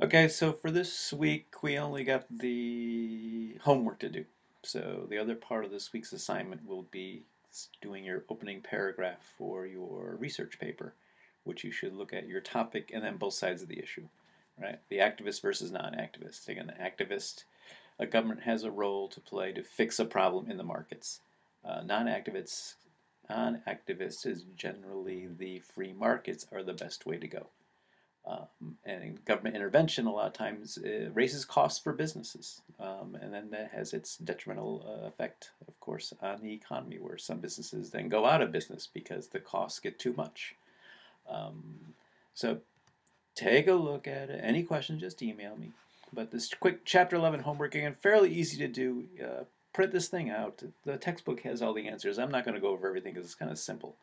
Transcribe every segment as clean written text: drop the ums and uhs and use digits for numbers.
Okay, so for this week, we only got the homework to do. So the other part of this week's assignment will be doing your opening paragraph for your research paper, which you should look at your topic and then both sides of the issue, right? The activist versus non-activist. Again, the activist, a government has a role to play to fix a problem in the markets. Non-activists is generally the free markets are the best way to go. And government intervention a lot of times raises costs for businesses, and then that has its detrimental effect, of course, on the economy, where some businesses then go out of business because the costs get too much. So take a look at it. Any questions, just email me. But this quick Chapter 11 homework, again, fairly easy to do. Print this thing out. The textbook has all the answers. I'm not going to go over everything because it's kind of simple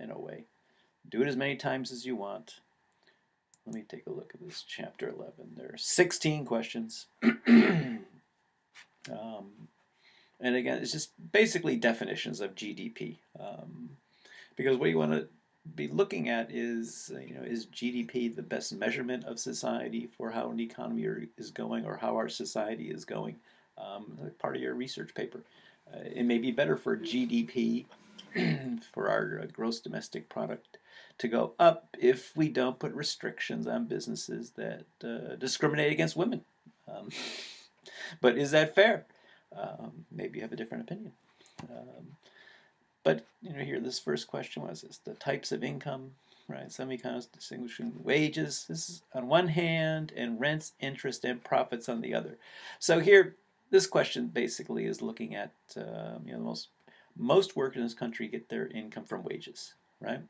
in a way. Do it as many times as you want. Let me take a look at this chapter 11. There are 16 questions. And again, it's just basically definitions of GDP. Because what you want to be looking at is, is GDP the best measurement of society for how an economy is going or how our society is going? Part of your research paper. It may be better for GDP, for our gross domestic product, to go up if we don't put restrictions on businesses that discriminate against women. Um, but is that fair? Maybe you have a different opinion. But here this first question was this: the types of income, right? Some economists distinguishing wages. This is on one hand, and rents, interest, and profits on the other. So here, this question basically is looking at most workers in this country get their income from wages, right?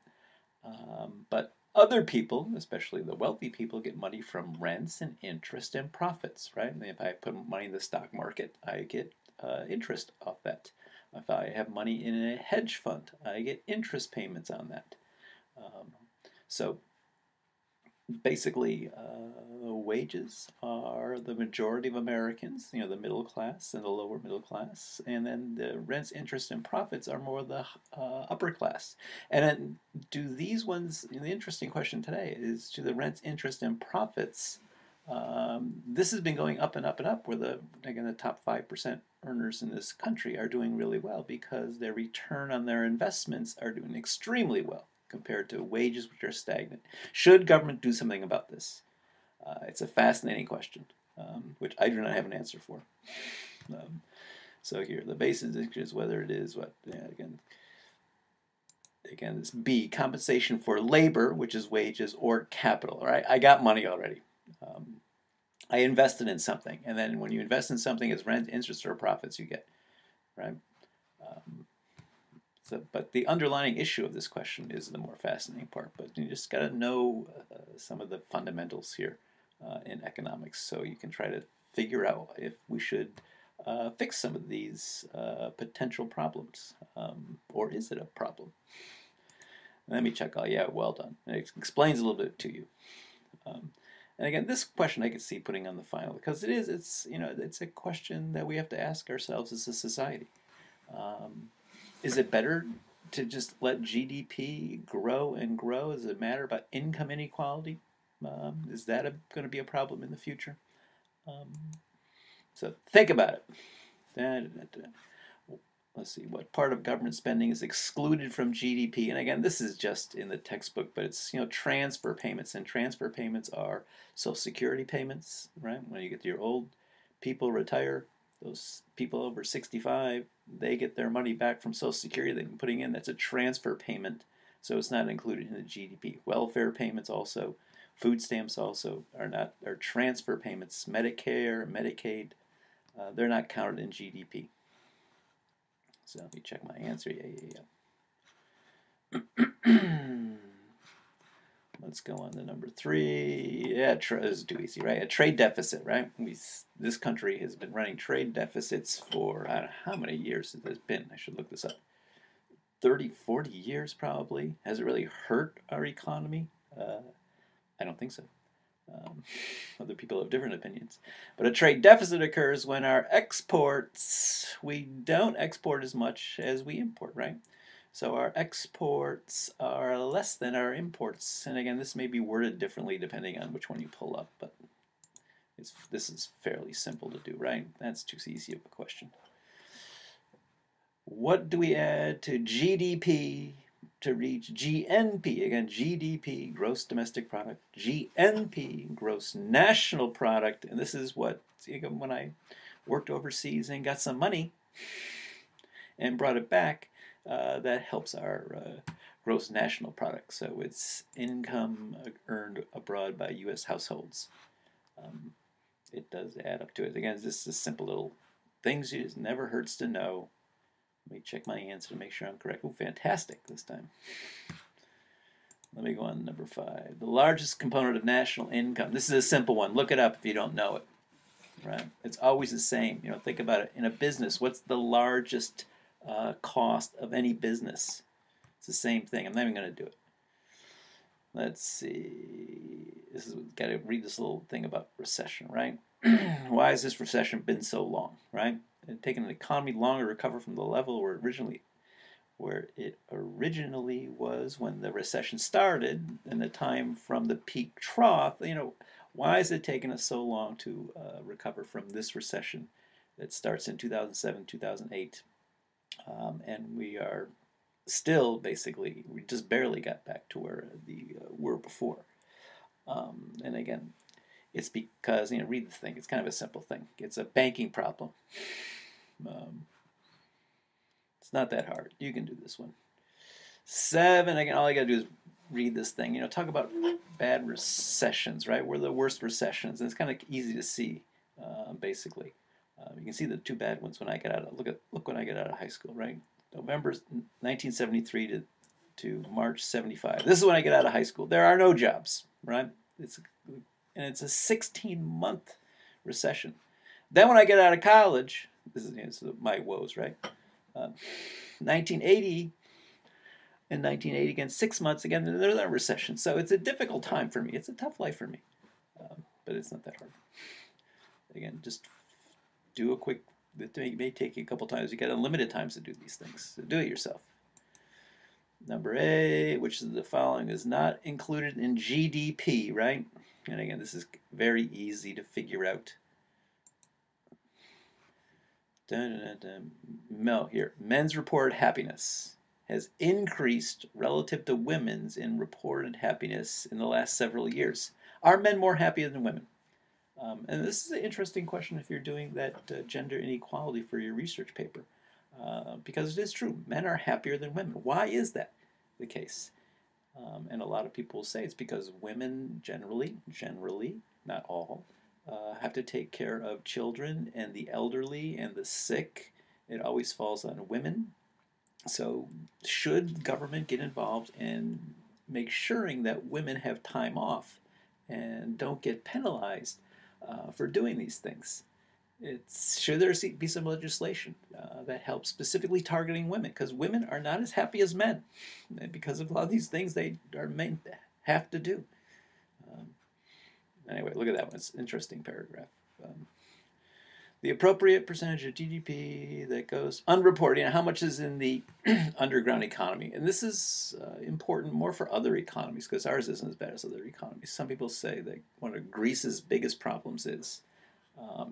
But other people, especially the wealthy people, get money from rents and interest and profits, right? And if I put money in the stock market, I get interest off that. If I have money in a hedge fund, I get interest payments on that. So basically, wages are the majority of Americans, the middle class and the lower middle class, and then the rents, interest, and profits are more the upper class. And then do these ones, the interesting question today is, do the rents, interest, and profits, this has been going up and up and up, where the top 5% earners in this country are doing really well because their return on their investments are doing extremely well compared to wages, which are stagnant. Should government do something about this? It's a fascinating question, which I do not have an answer for. So here, the basis is whether it is what, again, this B, compensation for labor, which is wages, or capital. All right, I got money already. I invested in something, and then when you invest in something, it's rent, interest, or profits you get, right? But the underlying issue of this question is the more fascinating part. But you just got to know some of the fundamentals here in economics, so you can try to figure out if we should fix some of these potential problems, or is it a problem? Let me check. Oh, yeah, well done. It explains a little bit to you. And again, this question I could see putting on the final because it's a question that we have to ask ourselves as a society. Is it better to just let GDP grow and grow? Does it matter about income inequality? Is that going to be a problem in the future? So think about it. Let's see, what part of government spending is excluded from GDP? And again, this is just in the textbook, but it's transfer payments, and transfer payments are Social Security payments, right? When you get your old people retire, those people over 65, they get their money back from Social Security they've been putting in. That's a transfer payment, so it's not included in the GDP. Welfare payments also, food stamps also are transfer payments. Medicare, Medicaid, they're not counted in GDP. So let me check my answer. Yeah. Let's go on to number 3. Yeah, this is too easy, right? A trade deficit, right? This country has been running trade deficits for, I don't know how many years it has been. I should look this up. 30, 40 years probably. Has it really hurt our economy? I don't think so. Other people have different opinions. But a trade deficit occurs when we don't export as much as we import, right? So our exports are less than our imports. And again, this may be worded differently depending on which one you pull up, but This is fairly simple to do, right? That's too easy of a question. What do we add to GDP to reach GNP? Again, GDP, gross domestic product, GNP, gross national product. And this is what, when I worked overseas and got some money and brought it back, that helps our gross national product. So it's income earned abroad by U.S. households. It does add up to it. Again, this is simple little things. It never hurts to know. Let me check my answer to make sure I'm correct. Oh, fantastic this time. Let me go on to number 5. The largest component of national income. This is a simple one. Look it up if you don't know it. Right? It's always the same. Think about it. In a business, what's the largest cost of any business? It's the same thing. I'm not even going to do it. Let's see. Got to read this little thing about recession, right? Why has this recession been so long, right? It's taken an economy longer to recover from the level where it originally was when the recession started, and the time from the peak trough. Why is it taking us so long to recover from this recession that starts in 2007, 2008, and we are still basically, we just barely got back to where we were before. And again, it's because, read the thing. It's kind of a simple thing. It's a banking problem. It's not that hard. You can do this one. 7, again, all I got to do is read this thing. Talk about bad recessions, right? We're the worst recessions. And it's kind of easy to see, basically. You can see the 2 bad ones when I get out of, look when I get out of high school, right? November 1973 to March 75. This is when I get out of high school. There are no jobs, right? It's a 16-month recession. Then when I get out of college, this is my woes, right? 1980 and 1980 again, 6 months again. There's a recession, so it's a difficult time for me. It's a tough life for me, but it's not that hard. Again, just do a quick. It may take you a couple times. You get unlimited times to do these things. So do it yourself. Number 8, which is the following, is not included in GDP, right? And again, this is very easy to figure out. Here, men's reported happiness has increased relative to women's in reported happiness in the last several years. Are men more happy than women? And this is an interesting question if you're doing that gender inequality for your research paper. Because it is true, men are happier than women. Why is that the case? And a lot of people say it's because women generally, not all, have to take care of children and the elderly and the sick. It always falls on women. So should government get involved and make sure that women have time off and don't get penalized for doing these things? Should there be some legislation that helps specifically targeting women, because women are not as happy as men because of a lot of these things they have to do. Anyway, look at that one. It's an interesting paragraph. The appropriate percentage of GDP that goes unreported, how much is in the underground economy? And this is important more for other economies, because ours isn't as bad as other economies. Some people say that one of Greece's biggest problems is,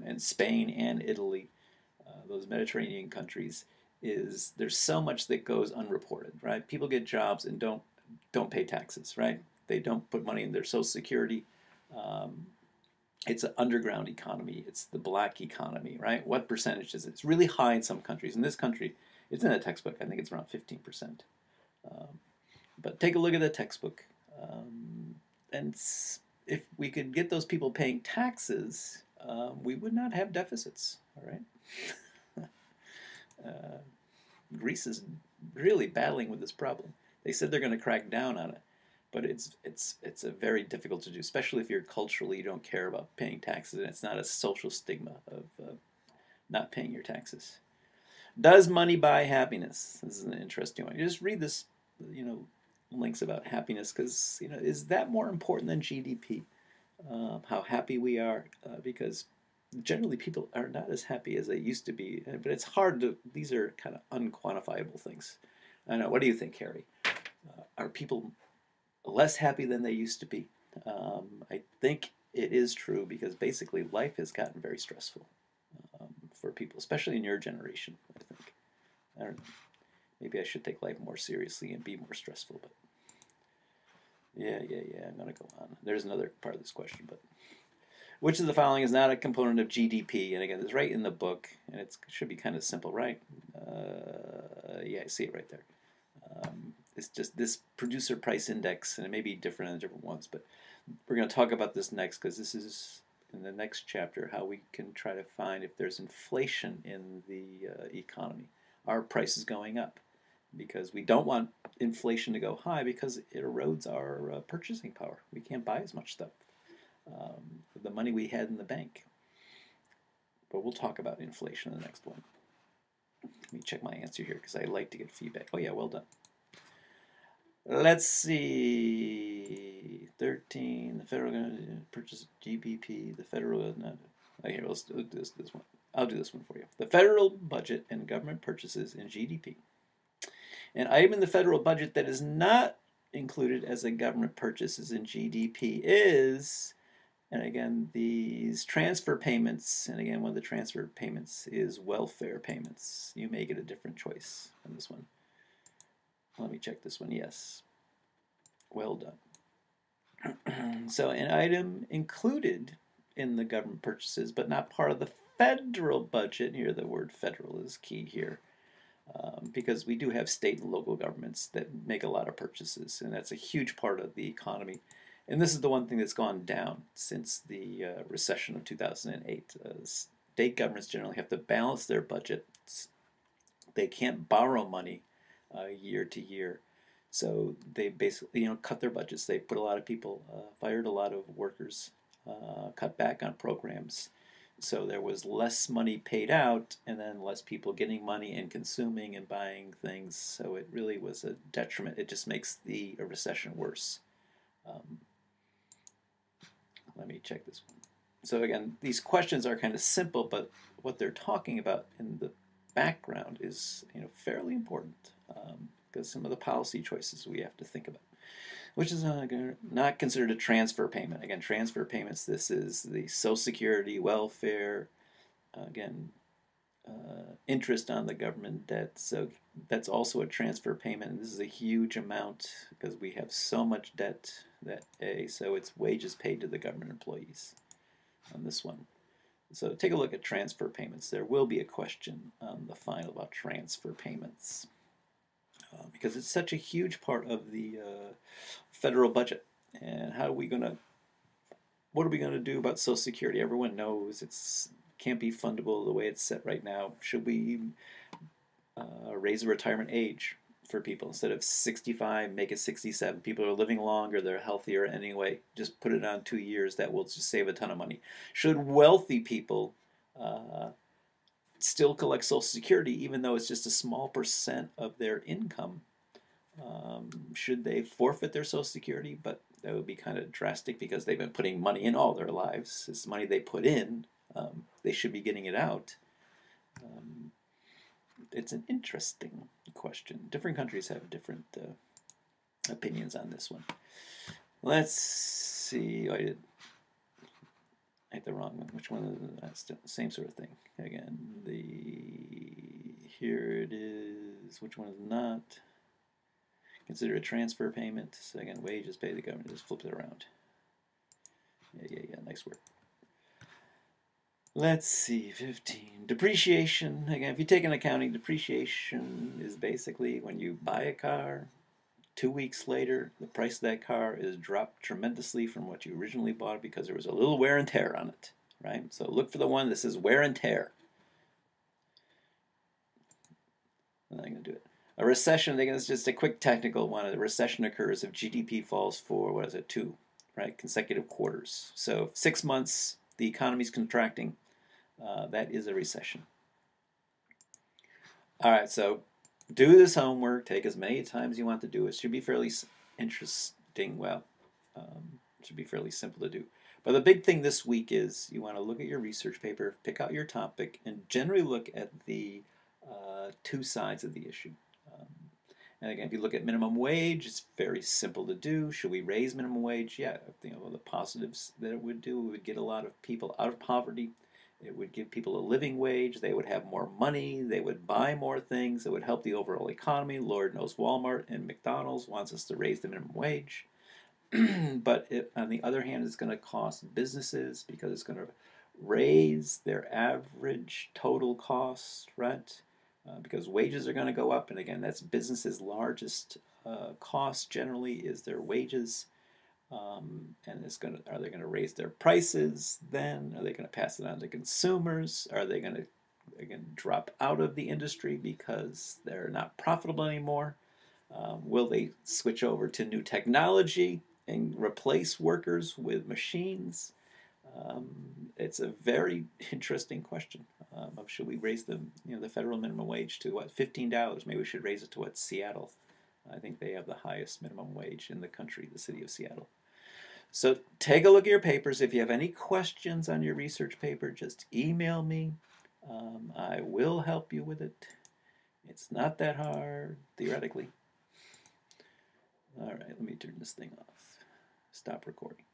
and Spain and Italy, those Mediterranean countries, is there's so much that goes unreported, right? People get jobs and don't pay taxes, right? They don't put money in their Social Security. It's an underground economy. It's the black economy, right? What percentage is it? It's really high in some countries. In this country, it's in a textbook. I think it's around 15%. But take a look at the textbook. And if we could get those people paying taxes, we would not have deficits, all right? Greece is really battling with this problem. They said they're going to crack down on it. But it's a very difficult to do, especially if you're culturally, you don't care about paying taxes, and it's not a social stigma of not paying your taxes. Does money buy happiness? This is an interesting one. You just read this, links about happiness, because is that more important than GDP? How happy we are, because generally people are not as happy as they used to be, but it's hard to. These are kind of unquantifiable things. I know. What do you think, Harry? Are people less happy than they used to be? I think it is true because basically life has gotten very stressful for people, especially in your generation, I think. I don't know. Maybe I should take life more seriously and be more stressful, but yeah. I'm going to go on. There's another part of this question, but which of the following is not a component of GDP? And again, it's right in the book, and it should be kind of simple, right? Yeah, I see it right there. It's just this producer price index, and it may be different in different ones, but we're going to talk about this next because this is in the next chapter how we can try to find if there's inflation in the economy. Are prices going up? Because we don't want inflation to go high because it erodes our purchasing power. We can't buy as much stuff with the money we had in the bank. But we'll talk about inflation in the next one. Let me check my answer here because I like to get feedback. Oh yeah, well done. Let's see. 13. The federal government purchase GBP. The federal not. Here, let's do this one. I'll do this one for you. The federal budget and government purchases in GDP. An item in the federal budget that is not included as a government purchases in GDP is, and again, these transfer payments, and again, one of the transfer payments is welfare payments. You may get a different choice on this one. Let me check this one. Yes. Well done. So an item included in the government purchases, but not part of the federal budget. Here, the word federal is key here. Because we do have state and local governments that make a lot of purchases, and that's a huge part of the economy. And this is the one thing that's gone down since the recession of 2008. State governments generally have to balance their budgets. They can't borrow money year to year. So they basically, cut their budgets. They put a lot of people, fired a lot of workers, cut back on programs. So there was less money paid out and then less people getting money and consuming and buying things. So it really was a detriment. It just makes the recession worse. Let me check this one. So again, these questions are kind of simple, but what they're talking about in the background is fairly important because some of the policy choices we have to think about. Which is not considered a transfer payment. Again, transfer payments, this is the Social Security, welfare, again, interest on the government debt. So that's also a transfer payment. And this is a huge amount because we have so much debt so it's wages paid to the government employees on this one. So take a look at transfer payments. There will be a question on the final about transfer payments. Because it's such a huge part of the federal budget. And what are we going to do about Social Security? Everyone knows it's can't be fundable the way it's set right now. Should we raise the retirement age for people instead of 65, make it 67? People are living longer, they're healthier anyway. Just put it on 2 years. That will just save a ton of money. Should wealthy people still collect Social Security, even though it's just a small percent of their income? Should they forfeit their Social Security? But that would be kind of drastic because they've been putting money in all their lives. It's money they put in. They should be getting it out. It's an interesting question. Different countries have different opinions on this one. Let's see. Oh, I hit the wrong one. Which one? That's the same sort of thing. Again, here it is. Which one is not? Consider a transfer payment. So again, wages paid the government. Just flip it around. Yeah. Nice work. Let's see. 15. Depreciation. Again, if you take an accounting, depreciation is basically when you buy a car. 2 weeks later, the price of that car is dropped tremendously from what you originally bought it because there was a little wear and tear on it, right? So look for the one that says wear and tear. I'm not going to do it. A recession, again, it's just a quick technical one. A recession occurs if GDP falls for, 2, right, consecutive quarters. So 6 months, the economy's contracting. That is a recession. All right, so do this homework. Take as many times you want to do it. It should be fairly interesting. Well, it should be fairly simple to do. But the big thing this week is you want to look at your research paper, pick out your topic, and generally look at the 2 sides of the issue. And again, if you look at minimum wage, it's very simple to do. Should we raise minimum wage? Yeah, the positives that it would do, it would get a lot of people out of poverty. It would give people a living wage. They would have more money. They would buy more things. It would help the overall economy. Lord knows Walmart and McDonald's wants us to raise the minimum wage. But on the other hand, it's going to cost businesses because it's going to raise their average total cost rent because wages are going to go up. And again, that's businesses' largest cost generally is their wages. And are they going to raise their prices then? Are they going to pass it on to consumers? Are they going to again drop out of the industry because they're not profitable anymore? Will they switch over to new technology and replace workers with machines? It's a very interesting question. Should we raise the federal minimum wage to what, $15? Maybe we should raise it to what, Seattle. I think they have the highest minimum wage in the country, the city of Seattle. So take a look at your papers. If you have any questions on your research paper, just email me. I will help you with it. It's not that hard, theoretically. All right, let me turn this thing off. Stop recording.